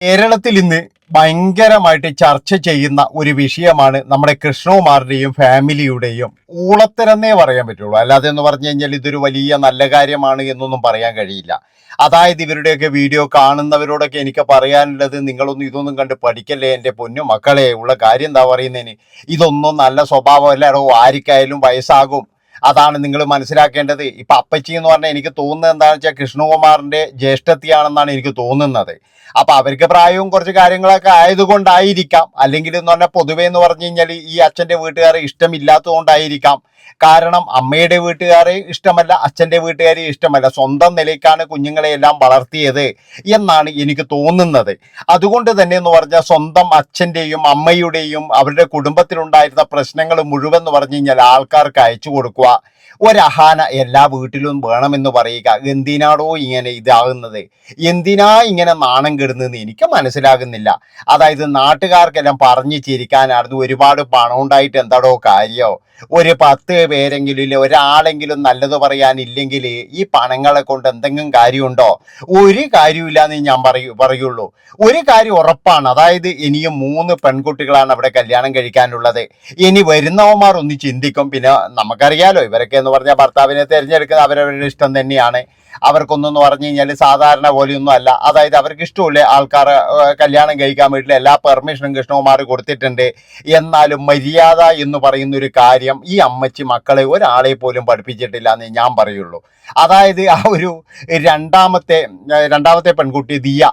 കേരളത്തിൽ ഇന്ന് ഭയങ്കരമായിട്ട് ചർച്ച ചെയ്യുന്ന ഒരു വിഷയമാണ് നമ്മുടെ കൃഷ്ണകുമാറിന്റെയും ഫാമിലിയുടെയും ഊളത്തരന്നേ പറയാൻ പറ്റുള്ളൂ. അല്ലാതെ എന്ന് പറഞ്ഞു കഴിഞ്ഞാൽ ഇതൊരു വലിയ നല്ല കാര്യമാണ് എന്നൊന്നും പറയാൻ കഴിയില്ല. അതായത് ഇവരുടെയൊക്കെ വീഡിയോ കാണുന്നവരോടൊക്കെ എനിക്ക് പറയാനുള്ളത്, നിങ്ങളൊന്നും ഇതൊന്നും കണ്ട് പഠിക്കല്ലേ എൻ്റെ പൊന്നു മക്കളെ. ഉള്ള കാര്യം എന്താ പറയുന്നതിന്, ഇതൊന്നും നല്ല സ്വഭാവമല്ലടോ. ആർക്കായാലും വയസ്സാകും, അതാണ് നിങ്ങൾ മനസ്സിലാക്കേണ്ടത്. ഇപ്പൊ അപ്പച്ചി എന്ന് പറഞ്ഞാൽ എനിക്ക് തോന്നുന്നത് എന്താണെന്ന് വെച്ചാൽ കൃഷ്ണകുമാറിന്റെ ജ്യേഷ്ഠത്തിയാണെന്നാണ് എനിക്ക് തോന്നുന്നത്. അപ്പൊ അവർക്ക് പ്രായവും കുറച്ച് കാര്യങ്ങളൊക്കെ ആയതുകൊണ്ടായിരിക്കാം, അല്ലെങ്കിൽ എന്ന് പറഞ്ഞാൽ പൊതുവേ എന്ന് പറഞ്ഞു കഴിഞ്ഞാൽ ഈ അച്ഛന്റെ വീട്ടുകാരെ ഇഷ്ടമില്ലാത്തതുകൊണ്ടായിരിക്കാം. കാരണം അമ്മയുടെ വീട്ടുകാരെ ഇഷ്ടമല്ല, അച്ഛന്റെ വീട്ടുകാരെ ഇഷ്ടമല്ല, സ്വന്തം നിലയ്ക്കാണ് കുഞ്ഞുങ്ങളെയെല്ലാം വളർത്തിയത് എന്നാണ് എനിക്ക് തോന്നുന്നത്. അതുകൊണ്ട് തന്നെ എന്ന് പറഞ്ഞാൽ സ്വന്തം അച്ഛന്റെയും അമ്മയുടെയും അവരുടെ കുടുംബത്തിലുണ്ടായിരുന്ന പ്രശ്നങ്ങൾ മുഴുവൻ എന്ന് പറഞ്ഞു കഴിഞ്ഞാൽ ആൾക്കാർക്ക് അയച്ചു കൊടുക്കുക. ഒരഹാന എല്ലാ വീട്ടിലും വേണമെന്ന് പറയുക. എന്തിനാടോ ഇങ്ങനെ ഇതാകുന്നത്, എന്തിനാ ഇങ്ങനെ നാണം കെടുന്നതെന്ന് എനിക്ക് മനസ്സിലാകുന്നില്ല. അതായത് നാട്ടുകാർക്കെല്ലാം പറഞ്ഞു ചിരിക്കാനായിരുന്നു, ഒരുപാട് പണം ഉണ്ടായിട്ട് എന്താടോ കാര്യമോ? ഒരു 10 പേരെങ്കിലും ഇല്ല, ഒരാളെങ്കിലും നല്ലത് പറയാനില്ലെങ്കിൽ ഈ പണങ്ങളെ കൊണ്ട് എന്തെങ്കിലും കാര്യമുണ്ടോ? ഒരു കാര്യമില്ല എന്ന് ഞാൻ പറയുള്ളൂ. ഒരു കാര്യം ഉറപ്പാണ്, അതായത് ഇനിയും 3 പെൺകുട്ടികളാണ് അവിടെ കല്യാണം കഴിക്കാനുള്ളത്. ഇനി വരുന്നവന്മാർ ഒന്ന് ചിന്തിക്കും. പിന്നെ നമുക്കറിയാലോ, ഇവരൊക്കെ എന്ന് പറഞ്ഞാൽ ഭർത്താവിനെ തിരഞ്ഞെടുക്കുന്നത് അവരവരുടെ ഇഷ്ടം തന്നെയാണ്. അവർക്കൊന്നെന്ന് പറഞ്ഞു കഴിഞ്ഞാൽ സാധാരണ പോലെയൊന്നും അല്ല. അതായത് അവർക്ക് ഇഷ്ടമില്ല ആൾക്കാരെ കല്യാണം കഴിക്കാൻ വേണ്ടിയിട്ട് എല്ലാ പെർമിഷനും കൃഷ്ണകുമാർ കൊടുത്തിട്ടുണ്ട്. എന്നാലും മര്യാദ എന്ന് പറയുന്ന ഒരു കാര്യം ഈ അമ്മച്ചി മക്കളെ ഒരാളെ പോലും പഠിപ്പിച്ചിട്ടില്ല എന്ന് ഞാൻ പറയുള്ളൂ. അതായത് ആ ഒരു രണ്ടാമത്തെ പെൺകുട്ടി ദിയ,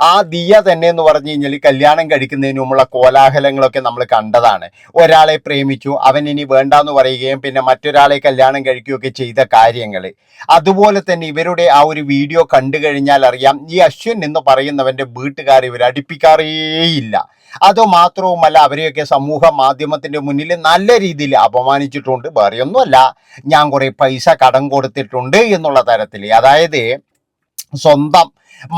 ആ ദിയ തന്നെ എന്ന് പറഞ്ഞു കഴിഞ്ഞാൽ കല്യാണം കഴിക്കുന്നതിന് മുമ്പുള്ള കോലാഹലങ്ങളൊക്കെ നമ്മൾ കണ്ടതാണ്. ഒരാളെ പ്രേമിച്ചു, അവൻ ഇനി വേണ്ടാന്ന് പറയുകയും പിന്നെ മറ്റൊരാളെ കല്യാണം കഴിക്കുകയൊക്കെ ചെയ്ത കാര്യങ്ങൾ. അതുപോലെ തന്നെ ഇവരുടെ ആ ഒരു വീഡിയോ കണ്ടു കഴിഞ്ഞാൽ അറിയാം, ഈ അശ്വിൻ എന്ന് പറയുന്നവന്റെ വീട്ടുകാർ ഇവർ അടുപ്പിക്കാറേയില്ല. അതുമാത്രവുമല്ല, അവരെയൊക്കെ സമൂഹ മാധ്യമത്തിന്റെ മുന്നിൽ നല്ല രീതിയിൽ അപമാനിച്ചിട്ടുണ്ട്. വേറെയൊന്നുമല്ല, ഞാൻ കുറെ പൈസ കടം കൊടുത്തിട്ടുണ്ട് എന്നുള്ള തരത്തിൽ. അതായത് സ്വന്തം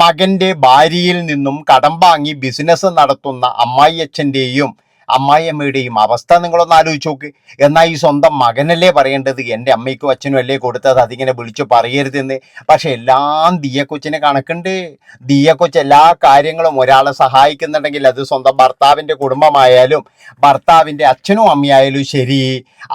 മകന്റെ ഭാര്യയിൽ നിന്നും കടം വാങ്ങി ബിസിനസ് നടത്തുന്ന അമ്മായിയച്ഛൻ്റെയും അമ്മായിയമ്മയുടെയും അവസ്ഥ നിങ്ങളൊന്ന് ആലോചിച്ച് നോക്ക്. എന്നാൽ ഈ സ്വന്തം മകനല്ലേ പറയേണ്ടത്, എൻ്റെ അമ്മയ്ക്കും അച്ഛനും അല്ലേ കൊടുത്തത്, അതിങ്ങനെ വിളിച്ചു പറയരുതെന്ന്. പക്ഷെ എല്ലാം ദിയക്കൊച്ചിന് കണക്കുണ്ട്. ദിയക്കൊച്ച് എല്ലാ കാര്യങ്ങളും ഒരാളെ സഹായിക്കുന്നുണ്ടെങ്കിൽ അത് സ്വന്തം ഭർത്താവിൻ്റെ കുടുംബമായാലും ഭർത്താവിൻ്റെ അച്ഛനും അമ്മയായാലും ശരി,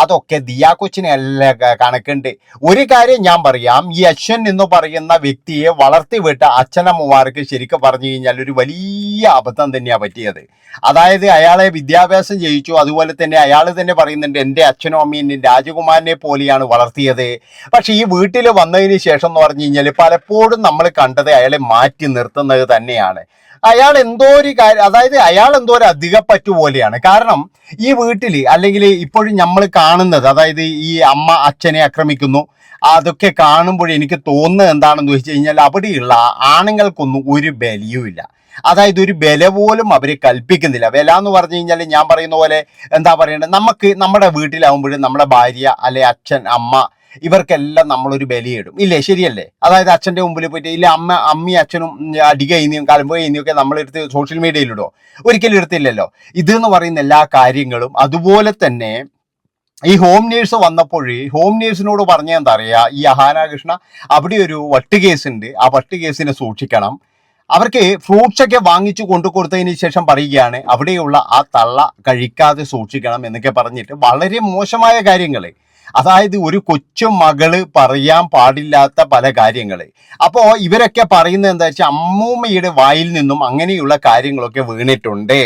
അതൊക്കെ ദിയാക്കൊച്ചിന് എല്ലാ കണക്കുണ്ട്. ഒരു കാര്യം ഞാൻ പറയാം, ഈ അശ്വൻ എന്ന് പറയുന്ന വ്യക്തിയെ വളർത്തിവിട്ട അച്ഛനമ്മമാർക്ക് ശരിക്കും പറഞ്ഞു കഴിഞ്ഞാൽ ഒരു വലിയ അബദ്ധം തന്നെയാണ് പറ്റിയത്. അതായത് അയാളെ വിദ്യാഭ്യാസം ചെയ്യിച്ചു. അതുപോലെ തന്നെ അയാൾ തന്നെ പറയുന്നുണ്ട്, എൻ്റെ അച്ഛനും അമ്മയും രാജകുമാരനെ പോലെയാണ് വളർത്തിയത്. പക്ഷെ ഈ വീട്ടിൽ വന്നതിന് ശേഷം എന്ന് പറഞ്ഞു കഴിഞ്ഞാൽ പലപ്പോഴും നമ്മൾ കണ്ടത് അയാളെ മാറ്റി നിർത്തുന്നത് തന്നെയാണ്. അയാൾ എന്തോ ഒരു കാര്യം, അതായത് അയാൾ എന്തോ ഒരു അധികപ്പറ്റു പോലെയാണ്. കാരണം ഈ വീട്ടിൽ അല്ലെങ്കിൽ ഇപ്പോഴും നമ്മൾ കാണുന്നത്, അതായത് ഈ അമ്മ അച്ഛനെ ആക്രമിക്കുന്നു, അതൊക്കെ കാണുമ്പോൾ എനിക്ക് തോന്നുന്നത് എന്താണെന്ന് വെച്ച് കഴിഞ്ഞാൽ അവിടെയുള്ള ആണുങ്ങൾക്കൊന്നും ഒരു ബലിയുമില്ല. അതായത് ഒരു വില പോലും അവരെ കൽപ്പിക്കുന്നില്ല. വില എന്ന് പറഞ്ഞു കഴിഞ്ഞാൽ ഞാൻ പറയുന്ന പോലെ എന്താ പറയേണ്ടത്, നമുക്ക് നമ്മുടെ വീട്ടിലാവുമ്പോഴും നമ്മുടെ ഭാര്യ അല്ലെ അച്ഛൻ അമ്മ ഇവർക്കെല്ലാം നമ്മളൊരു ബലിയിടും, ഇല്ലേ? ശരിയല്ലേ? അതായത് അച്ഛൻ്റെ മുമ്പിൽ പോയിട്ട് ഇല്ല അമ്മയും അച്ഛനും അടിക കഴിഞ്ഞും കലമ്പ് കഴിഞ്ഞൊക്കെ നമ്മളെടുത്ത് സോഷ്യൽ മീഡിയയിലിടുമോ? ഒരിക്കലും എടുത്തില്ലല്ലോ. ഇതെന്ന് പറയുന്ന എല്ലാ കാര്യങ്ങളും. അതുപോലെ തന്നെ ഈ ഹോം നേഴ്സ് വന്നപ്പോൾ ഹോം നേഴ്സിനോട് പറഞ്ഞ എന്താ പറയുക, ഈ അഹാന കൃഷ്ണ, അവിടെ ഒരു വട്ട് കേസ് ഉണ്ട്, ആ വട്ട് കേസിനെ സൂക്ഷിക്കണം. അവർക്ക് ഫ്രൂട്ട്സ് ഒക്കെ വാങ്ങിച്ചു കൊണ്ടു കൊടുത്തതിന് ശേഷം പറയുകയാണ് അവിടെയുള്ള ആ തള്ള കഴിക്കാതെ സൂക്ഷിക്കണം എന്നൊക്കെ പറഞ്ഞിട്ട് വളരെ മോശമായ കാര്യങ്ങൾ. അതായത് ഒരു കൊച്ചു മകള് പറയാൻ പാടില്ലാത്ത പല കാര്യങ്ങൾ. അപ്പോൾ ഇവരൊക്കെ പറയുന്നത് എന്താ വെച്ചാൽ അമ്മൂമ്മയുടെ വായിൽ നിന്നും അങ്ങനെയുള്ള കാര്യങ്ങളൊക്കെ വീണിട്ടുണ്ട്.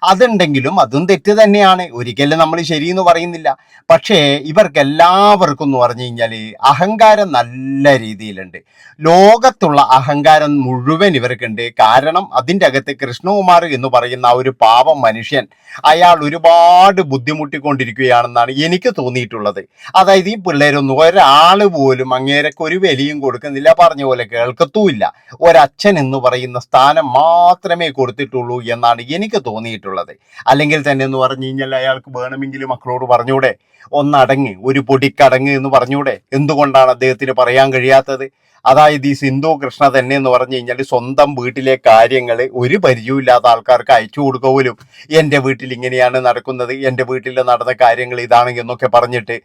അതുണ്ടെങ്കിലും അതും തെറ്റ് തന്നെയാണ്, ഒരിക്കലും നമ്മൾ ശരിയെന്ന് പറയുന്നില്ല. പക്ഷേ ഇവർക്കെല്ലാവർക്കും എന്ന് പറഞ്ഞു കഴിഞ്ഞാൽ അഹങ്കാരം നല്ല രീതിയിലുണ്ട്. ലോകത്തുള്ള അഹങ്കാരം മുഴുവൻ ഇവർക്കുണ്ട്. കാരണം അതിൻ്റെ അകത്ത് കൃഷ്ണകുമാർ എന്ന് പറയുന്ന ആ ഒരു പാവം മനുഷ്യൻ, അയാൾ ഒരുപാട് ബുദ്ധിമുട്ടിക്കൊണ്ടിരിക്കുകയാണെന്നാണ് എനിക്ക് തോന്നിയിട്ടുള്ളത്. അതായത് ഈ പിള്ളേരൊന്നും ഒരാൾ പോലും അങ്ങേരൊക്കെ ഒരു വിലയും കൊടുക്കുന്നില്ല, പറഞ്ഞ പോലെ കേൾക്കത്തുമില്ല. ഒരച്ഛൻ എന്ന് പറയുന്ന സ്ഥാനം മാത്രമേ കൊടുത്തിട്ടുള്ളൂ എന്നാണ് എനിക്ക് തോന്നിയിട്ടുള്ളത്. അല്ലെങ്കിൽ തന്നെ എന്ന് പറഞ്ഞു കഴിഞ്ഞാൽ അയാൾക്ക് വേണമെങ്കിൽ മക്കളോട് പറഞ്ഞൂടെ, ഒന്നടങ്ങ്, ഒരു പൊടിക്കടങ്ങ് എന്ന് പറഞ്ഞൂടെ? എന്തുകൊണ്ടാണ് അദ്ദേഹത്തിന് പറയാൻ കഴിയാത്തത്? അതായത് ഈ സിന്ധു കൃഷ്ണ തന്നെ എന്ന് പറഞ്ഞു കഴിഞ്ഞാൽ സ്വന്തം വീട്ടിലെ കാര്യങ്ങൾ ഒരു പരിചയമില്ലാത്ത ആൾക്കാർക്ക് അയച്ചു കൊടുക്കുക പോലും. എൻ്റെ വീട്ടിൽ ഇങ്ങനെയാണ് നടക്കുന്നത്, എൻ്റെ വീട്ടിൽ നടന്ന കാര്യങ്ങൾ ഇതാണ് എന്നൊക്കെ പറഞ്ഞിട്ട്.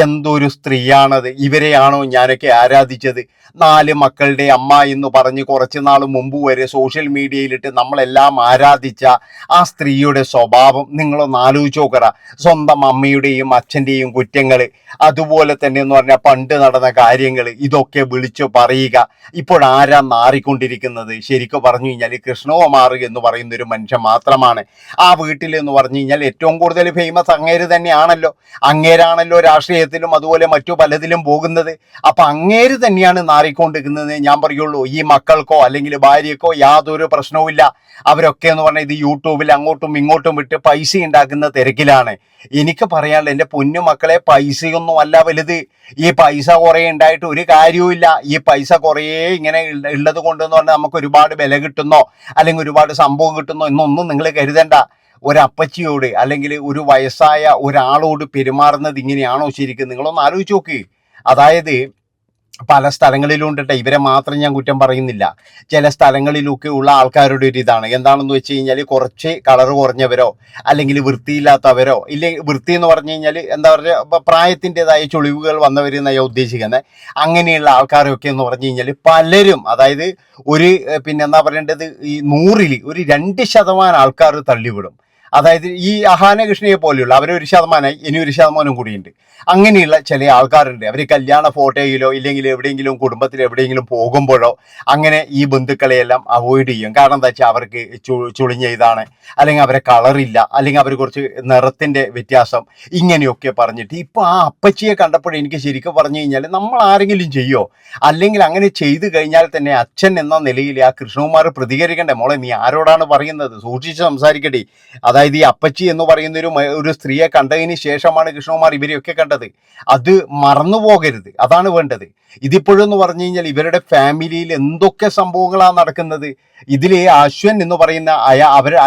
എന്തൊരു സ്ത്രീയാണത്! ഇവരെയാണോ ഞാനൊക്കെ ആരാധിച്ചത്? 4 മക്കളുടെ അമ്മ എന്ന് പറഞ്ഞ് കുറച്ച് നാൾ മുമ്പ് വരെ സോഷ്യൽ മീഡിയയിലിട്ട് നമ്മളെല്ലാം ആരാധിച്ച ആ സ്ത്രീയുടെ സ്വഭാവം നിങ്ങളൊന്ന് ആലോചിച്ച് നോക്കറ. സ്വന്തം അമ്മയുടെയും അച്ഛൻ്റെയും കുറ്റങ്ങൾ, അതുപോലെ തന്നെ എന്ന് പറഞ്ഞാൽ പണ്ട് നടന്ന കാര്യങ്ങൾ, ഇതൊക്കെ വിളിച്ചു പറയുക. ഇപ്പോഴാരാ നാറിക്കൊണ്ടിരിക്കുന്നത്? ശരിക്കും പറഞ്ഞു കഴിഞ്ഞാൽ കൃഷ്ണകുമാർ എന്ന് പറയുന്ന ഒരു മനുഷ്യൻ മാത്രമാണ്. ആ വീട്ടിൽ എന്ന് പറഞ്ഞു കഴിഞ്ഞാൽ ഏറ്റവും കൂടുതൽ ഫേമസ് അങ്ങേര് തന്നെയാണല്ലോ. അങ്ങേരാണല്ലോ രാഷ്ട്രീയത്തിലും അതുപോലെ മറ്റു പലതിലും പോകുന്നത്. അപ്പൊ അങ്ങേര് തന്നെയാണ് നാറിക്കൊണ്ടിരിക്കുന്നത് ഞാൻ പറയുള്ളൂ. ഈ മക്കൾക്കോ അല്ലെങ്കിൽ ഭാര്യക്കോ യാതൊരു പ്രശ്നവുമില്ല. അവരൊക്കെ എന്ന് പറഞ്ഞാൽ ഇത് യൂട്യൂബിൽ അങ്ങോട്ടും ഇങ്ങോട്ടും വിട്ട് പൈസ ഉണ്ടാക്കുന്ന തിരക്കിലാണ്. എനിക്ക് പറയാനുള്ള എൻ്റെ പൊന്നു മക്കളെ, പൈസയൊന്നും അല്ല വലുത്. ഈ പൈസ കുറേ ഉണ്ടായിട്ട് ഒരു കാര്യവുമില്ല. ഈ പൈസ കുറേ ഇങ്ങനെ ഉള്ളത് കൊണ്ടെന്ന് പറഞ്ഞാൽ നമുക്ക് ഒരുപാട് വില കിട്ടുന്നോ അല്ലെങ്കിൽ ഒരുപാട് സംഭവം കിട്ടുന്നോ എന്നൊന്നും നിങ്ങൾ കരുതണ്ട. ഒരപ്പച്ചിയോട് അല്ലെങ്കിൽ ഒരു വയസ്സായ ഒരാളോട് പെരുമാറുന്നത് ഇങ്ങനെയാണോ ശരിക്കും? നിങ്ങളൊന്ന് ആലോചിച്ച് നോക്ക്. അതായത് പല സ്ഥലങ്ങളിലും ഉണ്ടട്ടെ, ഇവരെ മാത്രം ഞാൻ കുറ്റം പറയുന്നില്ല. ചില സ്ഥലങ്ങളിലൊക്കെ ഉള്ള ആൾക്കാരുടെ ഒരു ഇതാണ് എന്താണെന്ന് വെച്ച് കഴിഞ്ഞാൽ കുറച്ച് കളർ കുറഞ്ഞവരോ അല്ലെങ്കിൽ വൃത്തിയില്ലാത്തവരോ, ഇല്ലെങ്കിൽ വൃത്തി എന്ന് പറഞ്ഞു കഴിഞ്ഞാൽ എന്താ പറയുക, പ്രായത്തിൻ്റെതായ ചുളിവുകൾ വന്നവരെന്നാണ് ഞാൻ ഉദ്ദേശിക്കുന്നത്. അങ്ങനെയുള്ള ആൾക്കാരൊക്കെ എന്ന് പറഞ്ഞു കഴിഞ്ഞാൽ പലരും, അതായത് ഒരു എന്താ പറയേണ്ടത്, ഈ 100-ൽ ഒരു 2% ആൾക്കാർ തള്ളിവിടും. അതായത് ഈ അഹാന കൃഷ്ണയെ പോലെയുള്ള അവർ 1%, ഇനി 1% കൂടിയുണ്ട്. അങ്ങനെയുള്ള ചില ആൾക്കാരുണ്ട്. അവർ കല്യാണ ഫോട്ടോയിലോ ഇല്ലെങ്കിൽ എവിടെയെങ്കിലും കുടുംബത്തിൽ എവിടെയെങ്കിലും പോകുമ്പോഴോ അങ്ങനെ ഈ ബന്ധുക്കളെയെല്ലാം അവോയ്ഡ് ചെയ്യും. കാരണം എന്താ വെച്ചാൽ അവർക്ക് ചുളിഞ്ഞ ഇതാണ്, അല്ലെങ്കിൽ അവരെ കളറില്ല, അല്ലെങ്കിൽ അവർ കുറച്ച് നിറത്തിൻ്റെ വ്യത്യാസം, ഇങ്ങനെയൊക്കെ പറഞ്ഞിട്ട്. ഇപ്പോൾ ആ അപ്പച്ചിയെ കണ്ടപ്പോൾ എനിക്ക് ശരിക്കും പറഞ്ഞു കഴിഞ്ഞാൽ നമ്മൾ ആരെങ്കിലും ചെയ്യോ? അല്ലെങ്കിൽ അങ്ങനെ ചെയ്തു കഴിഞ്ഞാൽ തന്നെ അച്ഛൻ എന്ന നിലയിൽ ആ കൃഷ്ണകുമാർ പ്രതികരിക്കണ്ടേ? മോളെ, നീ ആരോടാണ് പറയുന്നത്? സൂക്ഷിച്ച് സംസാരിക്കട്ടെ. അതായത് ഈ അപ്പച്ചി എന്ന് പറയുന്ന ഒരു സ്ത്രീയെ കണ്ടതിന് ശേഷമാണ് കൃഷ്ണകുമാർ ഇവരെയൊക്കെ കണ്ടത്. അത് മറന്നു പോകരുത്, അതാണ് വേണ്ടത്. ഇതിപ്പോഴെന്ന് പറഞ്ഞു കഴിഞ്ഞാൽ ഇവരുടെ ഫാമിലിയിൽ എന്തൊക്കെ സംഭവങ്ങളാണ് നടക്കുന്നത്. ഇതിൽ അശ്വൻ എന്ന് പറയുന്ന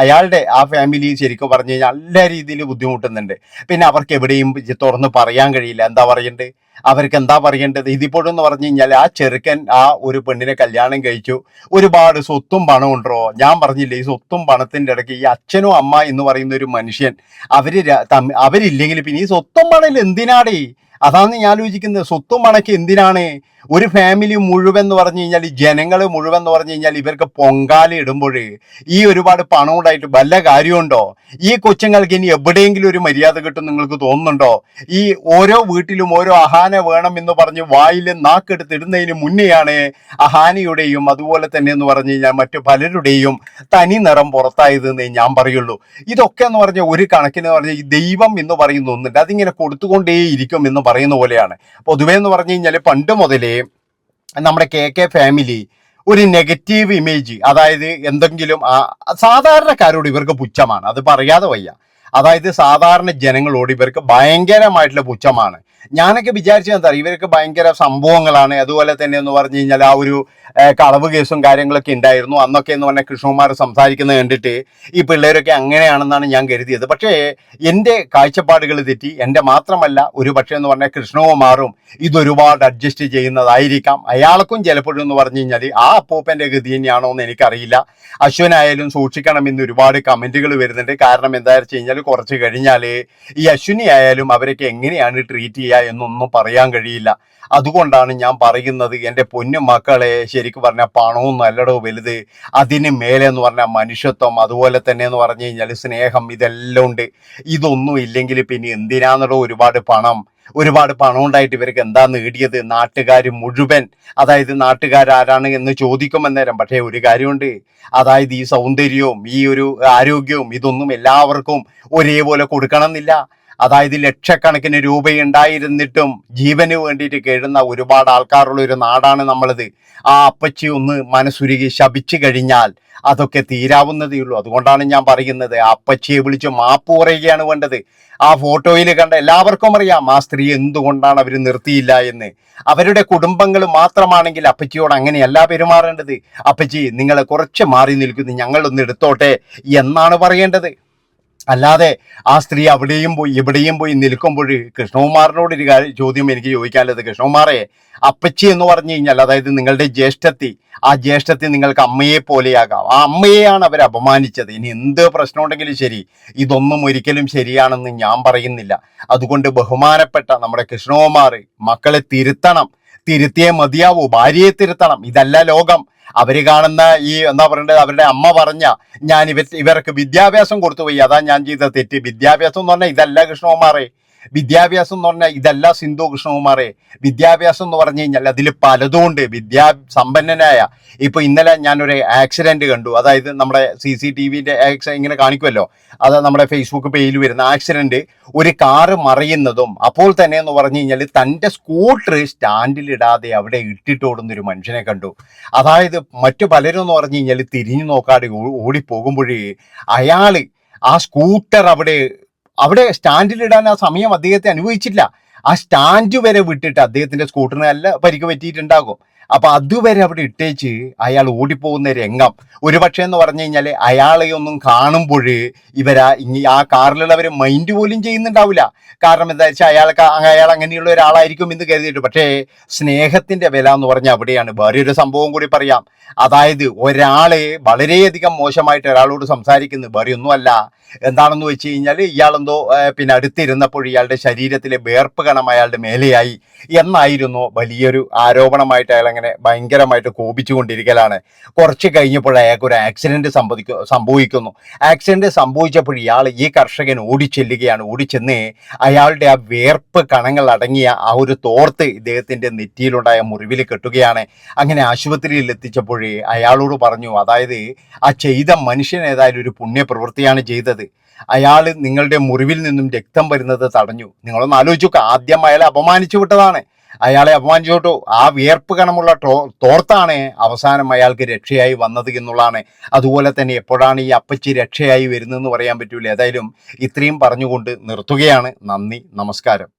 അയാളുടെ ആ ഫാമിലി ശരിക്കും പറഞ്ഞു കഴിഞ്ഞാൽ നല്ല രീതിയിൽ ബുദ്ധിമുട്ടുന്നുണ്ട്. പിന്നെ അവർക്ക് എവിടെയും തുറന്ന് പറയാൻ കഴിയില്ല. എന്താ പറയണ്ടേ? അവർക്ക് എന്താ പറയേണ്ടത്? ഇതിപ്പോഴെന്ന് പറഞ്ഞു കഴിഞ്ഞാൽ ആ ചെറുക്കൻ ആ ഒരു പെണ്ണിനെ കല്യാണം കഴിച്ചു, ഒരുപാട് സ്വത്തും പണവും ഉണ്ടോ. ഞാൻ പറഞ്ഞില്ലേ, ഈ സ്വത്തും പണത്തിൻ്റെ ഇടയ്ക്ക് ഈ അച്ഛനും അമ്മ എന്ന് പറയുന്ന ഒരു മനുഷ്യൻ അവരില്ലെങ്കിൽ പിന്നെ ഈ സ്വത്തും പണം എന്തിനാടേ? അതാണ് ഞാൻ ആലോചിക്കുന്നത്. സ്വത്തും പണക്ക് എന്തിനാണ്? ഒരു ഫാമിലി മുഴുവൻ എന്ന് പറഞ്ഞു കഴിഞ്ഞാൽ, ഈ ജനങ്ങൾ മുഴുവൻ എന്ന് പറഞ്ഞു കഴിഞ്ഞാൽ ഇവർക്ക് പൊങ്കാല ഇടുമ്പോൾ ഈ ഒരുപാട് പണം ഉണ്ടായിട്ട് വല്ല കാര്യമുണ്ടോ? ഈ കൊച്ചുങ്ങൾക്ക് ഇനി എവിടെയെങ്കിലും ഒരു മര്യാദ കിട്ടും നിങ്ങൾക്ക് തോന്നുന്നുണ്ടോ? ഈ ഓരോ വീട്ടിലും ഓരോ അഹാന വേണം എന്ന് പറഞ്ഞ് വായിൽ നാക്കെടുത്തിടുന്നതിന് മുന്നെയാണ് അഹാനയുടെയും അതുപോലെ തന്നെ എന്ന് പറഞ്ഞു കഴിഞ്ഞാൽ മറ്റു പലരുടെയും തനി നിറം പുറത്തായതെന്നേ ഞാൻ പറയുള്ളൂ. ഇതൊക്കെ എന്ന് പറഞ്ഞാൽ ഒരു കണക്കിന് പറഞ്ഞാൽ ഈ ദൈവം എന്ന് പറയുന്ന ഒന്നുണ്ട്, അതിങ്ങനെ കൊടുത്തുകൊണ്ടേയിരിക്കും എന്ന് പറയുന്ന പോലെയാണ്. പൊതുവേ എന്ന് പറഞ്ഞു കഴിഞ്ഞാൽ പണ്ട് മുതലേ നമ്മുടെ കെ ഫാമിലി ഒരു നെഗറ്റീവ് ഇമേജ്, അതായത് എന്തെങ്കിലും സാധാരണക്കാരോട് ഇവർക്ക് പുച്ഛമാണ്, അത് പറയാതെ വയ്യ. അതായത് സാധാരണ ജനങ്ങളോട് ഇവർക്ക് ഭയങ്കരമായിട്ടുള്ള പുച്ഛമാണ്. ഞാനൊക്കെ വിചാരിച്ചത് എന്താ, ഇവർക്ക് ഭയങ്കര സംഭവങ്ങളാണ്. അതുപോലെ തന്നെ എന്ന് പറഞ്ഞു കഴിഞ്ഞാൽ ആ ഒരു കളവ് കേസും കാര്യങ്ങളൊക്കെ ഉണ്ടായിരുന്നു അന്നൊക്കെ എന്ന് പറഞ്ഞാൽ കൃഷ്ണകുമാർ സംസാരിക്കുന്നത് കണ്ടിട്ട് ഈ പിള്ളേരൊക്കെ അങ്ങനെയാണെന്നാണ് ഞാൻ കരുതിയത്. പക്ഷേ എൻ്റെ കാഴ്ചപ്പാടുകൾ തെറ്റി. എൻ്റെ മാത്രമല്ല, ഒരു പക്ഷേ എന്ന് പറഞ്ഞാൽ കൃഷ്ണകുമാറും ഇതൊരുപാട് അഡ്ജസ്റ്റ് ചെയ്യുന്നതായിരിക്കാം. അയാൾക്കും ചിലപ്പോഴും എന്ന് പറഞ്ഞു കഴിഞ്ഞാൽ ആ അപ്പൂപ്പൻ്റെ ഗതി തന്നെയാണോ എന്ന് എനിക്കറിയില്ല. അശ്വനായാലും സൂക്ഷിക്കണമെന്ന് ഒരുപാട് കമൻറ്റുകൾ വരുന്നുണ്ട്. കാരണം എന്താ വെച്ച് കഴിഞ്ഞാൽ കുറച്ച് കഴിഞ്ഞാൽ ഈ അശ്വിനി ആയാലും അവരൊക്കെ എങ്ങനെയാണ് ട്രീറ്റ് ചെയ്യുക എന്നൊന്നും പറയാൻ കഴിയില്ല. അതുകൊണ്ടാണ് ഞാൻ പറയുന്നത്, എൻ്റെ പൊന്നു മക്കളെ, ശരിക്കും പറഞ്ഞാൽ പണവും നല്ലടോ വലുത്. അതിന് മേലെ എന്ന് പറഞ്ഞാൽ മനുഷ്യത്വം, അതുപോലെ തന്നെ എന്ന് പറഞ്ഞു കഴിഞ്ഞാൽ സ്നേഹം, ഇതെല്ലാം ഉണ്ട്. ഇതൊന്നും ഇല്ലെങ്കിൽ പിന്നെ എന്തിനാണെന്നോ ഒരുപാട് പണം ഉണ്ടായിട്ട് ഇവർക്ക് എന്താ നേടിയത്? നാട്ടുകാർ മുഴുവൻ, അതായത് നാട്ടുകാരാരാണ് എന്ന് ചോദിക്കുമെന്നേരം. പക്ഷേ ഒരു കാര്യമുണ്ട്, അതായത് ഈ സൗന്ദര്യവും ഈ ഒരു ആരോഗ്യവും ഇതൊന്നും എല്ലാവർക്കും ഒരേപോലെ കൊടുക്കണം എന്നില്ല. അതായത് ലക്ഷക്കണക്കിന് രൂപയുണ്ടായിരുന്നിട്ടും ജീവന് വേണ്ടിയിട്ട് കേഴുന്ന ഒരുപാട് ആൾക്കാരുള്ള ഒരു നാടാണ് നമ്മളത്. ആ അപ്പച്ചി ഒന്ന് മനസ്സുരുകി ശപിച്ചു കഴിഞ്ഞാൽ അതൊക്കെ തീരാവുന്നതേ ഉള്ളൂ. അതുകൊണ്ടാണ് ഞാൻ പറയുന്നത്, ആ അപ്പച്ചിയെ വിളിച്ച് മാപ്പ് പറയുകയാണ് വേണ്ടത്. ആ ഫോട്ടോയിൽ കണ്ട എല്ലാവർക്കും അറിയാം ആ സ്ത്രീ എന്തുകൊണ്ടാണ് അവർ നിർത്തിയില്ല എന്ന്. അവരുടെ കുടുംബങ്ങൾ മാത്രമാണെങ്കിൽ അപ്പച്ചിയോട് അങ്ങനെയല്ല പെരുമാറേണ്ടത്. അപ്പച്ചി, നിങ്ങൾ കുറച്ച് മാറി നിൽക്കുന്നു, ഞങ്ങളൊന്ന് എടുത്തോട്ടെ എന്നാണ് പറയേണ്ടത്. അല്ലാതെ ആ സ്ത്രീ അവിടെയും പോയി ഇവിടെയും പോയി നിൽക്കുമ്പോൾ കൃഷ്ണകുമാറിനോട് ഒരു ചോദ്യം എനിക്ക് ചോദിക്കാനുള്ളത്, കൃഷ്ണകുമാറെ, അപ്പച്ചി എന്ന് പറഞ്ഞു കഴിഞ്ഞാൽ അതായത് നിങ്ങളുടെ ജ്യേഷ്ഠത്തി, ആ ജ്യേഷ്ഠത്തി നിങ്ങൾക്ക് അമ്മയെ പോലെയാകാം. ആ അമ്മയെയാണ് അവർ അപമാനിച്ചത്. ഇനി എന്ത് പ്രശ്നം ഉണ്ടെങ്കിലും ശരി, ഇതൊന്നും ഒരിക്കലും ശരിയാണെന്ന് ഞാൻ പറയുന്നില്ല. അതുകൊണ്ട് ബഹുമാനപ്പെട്ട നമ്മുടെ കൃഷ്ണകുമാർ മക്കളെ തിരുത്തണം, തിരുത്തിയേ മതിയാവൂ. ഭാര്യയെ തിരുത്തണം. ഇതല്ല ലോകം. അവര് കാണുന്ന ഈ എന്താ പറയണ്ടത്, അവരുടെ അമ്മ പറഞ്ഞ ഞാൻ ഇവർക്ക് വിദ്യാഭ്യാസം കൊടുത്തു പോയി, അതാ ഞാൻ ചെയ്ത തെറ്റ്. വിദ്യാഭ്യാസം എന്ന് പറഞ്ഞാൽ ഇതല്ല കൃഷ്ണകുമാറെ. വിദ്യാഭ്യാസം എന്ന് പറഞ്ഞാൽ ഇതല്ല സിന്ധു കൃഷ്ണകുമാറെ. വിദ്യാഭ്യാസം എന്ന് പറഞ്ഞു കഴിഞ്ഞാൽ അതിൽ പലതും ഉണ്ട്. സമ്പന്നനായ ഇപ്പൊ ഇന്നലെ ഞാനൊരു ആക്സിഡന്റ് കണ്ടു. അതായത് നമ്മുടെ CCTV ഇങ്ങനെ കാണിക്കുമല്ലോ, അത് നമ്മുടെ ഫേസ്ബുക്ക് പേജിൽ വരുന്ന ആക്സിഡന്റ്, ഒരു കാറ് മറിയുന്നതും അപ്പോൾ തന്നെ എന്ന് പറഞ്ഞു കഴിഞ്ഞാൽ തൻ്റെ സ്കൂട്ടർ സ്റ്റാൻഡിലിടാതെ അവിടെ ഇട്ടിട്ടോടുന്നൊരു മനുഷ്യനെ കണ്ടു. അതായത് മറ്റു പലരും എന്ന് പറഞ്ഞു കഴിഞ്ഞാൽ തിരിഞ്ഞു നോക്കാതെ ഓടിപ്പോകുമ്പോഴേ അയാള് ആ സ്കൂട്ടർ അവിടെ സ്റ്റാൻഡിലിടാൻ ആ സമയം അദ്ദേഹത്തെ അനുഭവിച്ചില്ല. ആ സ്റ്റാൻഡ് വരെ വിട്ടിട്ട് അദ്ദേഹത്തിന്റെ സ്കൂട്ടറിന് നല്ല പരിക്ക് പറ്റിയിട്ടുണ്ടാകും. അപ്പൊ അതുവരെ അവിടെ ഇട്ടേച്ച് അയാൾ ഓടിപ്പോകുന്ന രംഗം ഒരുപക്ഷെ എന്ന് പറഞ്ഞു കഴിഞ്ഞാൽ അയാളെ ഒന്നും കാണുമ്പോൾ ഇനി ആ കാറിലുള്ളവർ മൈൻഡ് പോലും ചെയ്യുന്നുണ്ടാവില്ല. കാരണം എന്താ വെച്ചാൽ അയാൾ അങ്ങനെയുള്ള ഒരാളായിരിക്കും എന്ന് കരുതിയിട്ട്. പക്ഷേ സ്നേഹത്തിന്റെ വില എന്ന് പറഞ്ഞാൽ അവിടെയാണ്. വേറെ ഒരു സംഭവം കൂടി പറയാം. അതായത് ഒരാളെ വളരെയധികം മോശമായിട്ട് ഒരാളോട് സംസാരിക്കുന്നത് വേറെ ഒന്നുമല്ല, എന്താണെന്ന് വെച്ച് കഴിഞ്ഞാൽ ഇയാളെന്തോ പിന്നെ അടുത്തിരുന്നപ്പോൾ ഇയാളുടെ ശരീരത്തിലെ വേർപ്പ് കണം അയാളുടെ മേലെയായി എന്നായിരുന്നു വലിയൊരു ആരോപണമായിട്ട് അയാൾ അങ്ങനെ ഭയങ്കരമായിട്ട് കോപിച്ചുകൊണ്ടിരിക്കലാണ്. കുറച്ച് കഴിഞ്ഞപ്പോൾ അയാൾക്ക് ഒരു ആക്സിഡന്റ് സംഭവിക്കുന്നു. ആക്സിഡന്റ് സംഭവിച്ചപ്പോൾ ഈ കർഷകൻ ഓടിച്ചെല്ലുകയാണ്. ഓടിച്ചെന്ന് അയാളുടെ ആ വേർപ്പ് കണങ്ങൾ അടങ്ങിയ ആ ഒരു തോർത്ത് ഇദ്ദേഹത്തിന്റെ നെറ്റിയിലുണ്ടായ മുറിവിൽ കെട്ടുകയാണ്. അങ്ങനെ ആശുപത്രിയിൽ എത്തിച്ചപ്പോൾ അയാളോട് പറഞ്ഞു, അതായത് ആ ചെയ്ത മനുഷ്യൻ ഏതായാലും ഒരു പുണ്യപ്രവൃത്തിയാണ് ചെയ്തത്. അയാൾ നിങ്ങളുടെ മുറിവിൽ നിന്നും രക്തം വരുന്നത് തടഞ്ഞു. നിങ്ങളൊന്ന് ആലോചിച്ചു, ആദ്യം അയാളെ അപമാനിച്ചു വിട്ടതാണ്, അയാളെ അപമാനിച്ചു വിട്ടു. ആ വിയർപ്പ് കണമുള്ള തോർത്താണ് അവസാനം അയാൾക്ക് രക്ഷയായി വന്നത് എന്നുള്ളതാണ്. അതുപോലെ തന്നെ എപ്പോഴാണ് ഈ അപ്പച്ചി രക്ഷയായി വരുന്നതെന്ന് പറയാൻ പറ്റൂല. ഏതായാലും ഇത്രയും പറഞ്ഞുകൊണ്ട് നിർത്തുകയാണ്. നന്ദി, നമസ്കാരം.